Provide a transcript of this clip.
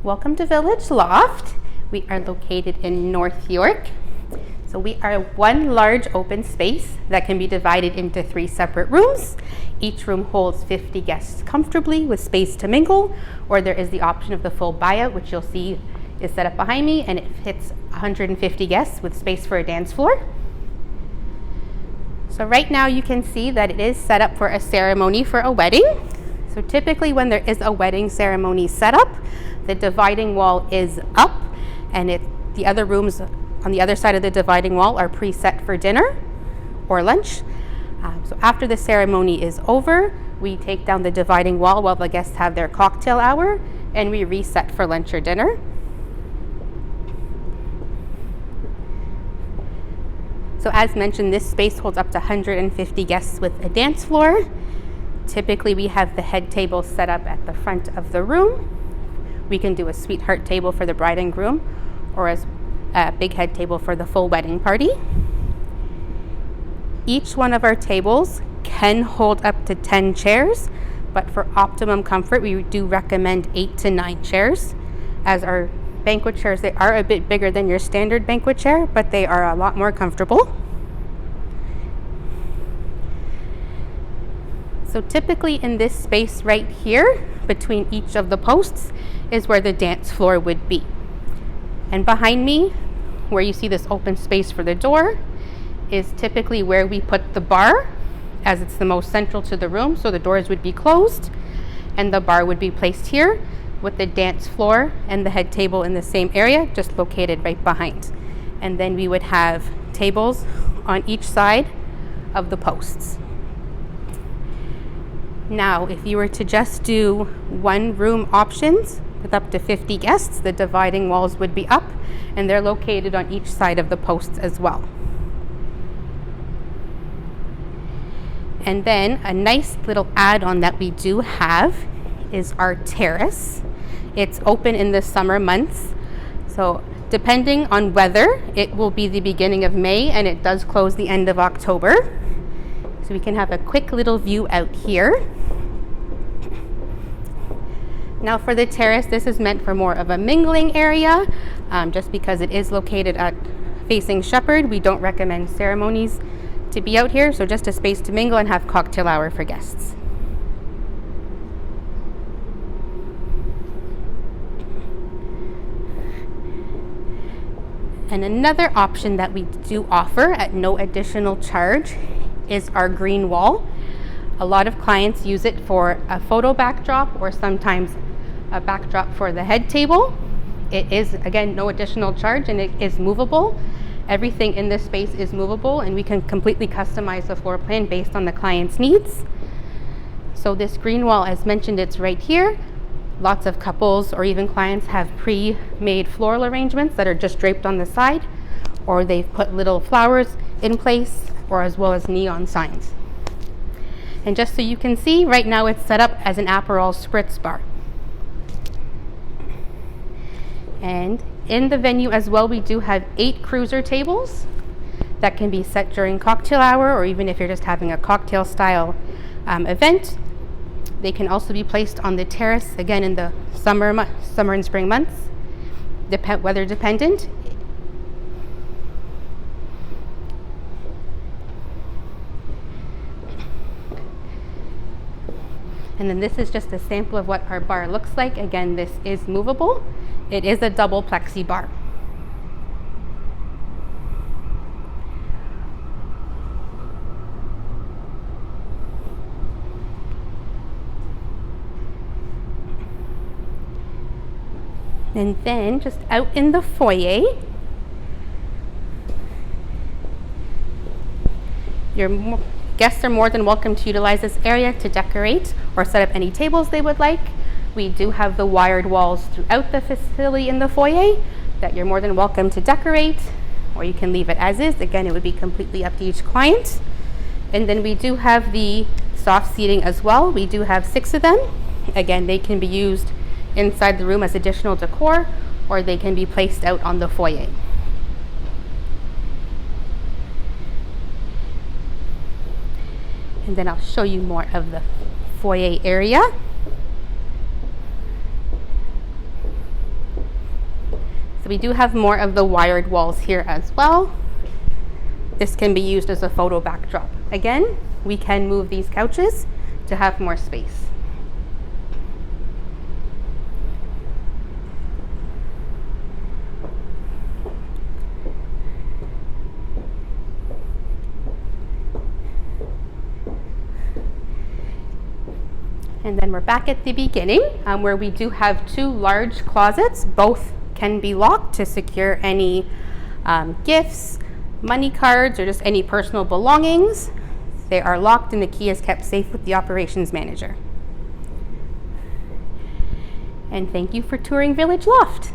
Welcome to Village Loft. We are located in North York. So we are one large open space that can be divided into 3 separate rooms. Each room holds 50 guests comfortably with space to mingle, or there is the option of the full buyout, which you'll see is set up behind me, and it fits 150 guests with space for a dance floor. So right now you can see that it is set up for a ceremony for a wedding. So typically when there is a wedding ceremony set up, the dividing wall is up, and the other rooms on the other side of the dividing wall are preset for dinner or lunch. So after the ceremony is over, we take down the dividing wall while the guests have their cocktail hour, and we reset for lunch or dinner. So as mentioned, this space holds up to 150 guests with a dance floor. Typically we have the head table set up at the front of the room. We can do a sweetheart table for the bride and groom, or a big head table for the full wedding party. Each one of our tables can hold up to 10 chairs, but for optimum comfort, we do recommend 8 to 9 chairs. As our banquet chairs, they are a bit bigger than your standard banquet chair, but they are a lot more comfortable. So typically in this space right here, between each of the posts, is where the dance floor would be. And behind me, where you see this open space for the door, is typically where we put the bar, as it's the most central to the room. So the doors would be closed and the bar would be placed here, with the dance floor and the head table in the same area, just located right behind. And then we would have tables on each side of the posts. Now, if you were to just do one room options with up to 50 guests, the dividing walls would be up, and they're located on each side of the posts as well. And then a nice little add-on that we do have is our terrace. It's open in the summer months. So depending on weather, it will be the beginning of May, and it does close the end of October. So we can have a quick little view out here. Now for the terrace, this is meant for more of a mingling area. Just because it is located at facing Shepherd, we don't recommend ceremonies to be out here. So just a space to mingle and have cocktail hour for guests. And another option that we do offer at no additional charge is our green wall. A lot of clients use it for a photo backdrop, or sometimes a backdrop for the head table. It is, again, no additional charge, and it is movable. Everything in this space is movable, and we can completely customize the floor plan based on the client's needs. So this green wall, as mentioned, it's right here. Lots of couples or even clients have pre-made floral arrangements that are just draped on the side, or they've put little flowers in place, or as well as neon signs. And just so you can see, right now it's set up as an Aperol spritz bar. And in the venue as well, we do have 8 cruiser tables that can be set during cocktail hour, or even if you're just having a cocktail style event. They can also be placed on the terrace, again in the summer and spring months, weather dependent. And then this is just a sample of what our bar looks like. Again, this is movable. It is a double plexi bar. And then just out in the foyer, your guests are more than welcome to utilize this area to decorate or set up any tables they would like. We do have the wired walls throughout the facility in the foyer that you're more than welcome to decorate, or you can leave it as is. Again, it would be completely up to each client. And then we do have the soft seating as well. We do have 6 of them. Again, they can be used inside the room as additional decor, or they can be placed out on the foyer. And then I'll show you more of the foyer area. we do have more of the wired walls here as well. This can be used as a photo backdrop. Again, we can move these couches to have more space. And then we're back at the beginning where we do have two large closets. Both can be locked to secure any gifts, money cards, or just any personal belongings. They are locked and the key is kept safe with the operations manager. And thank you for touring Village Loft.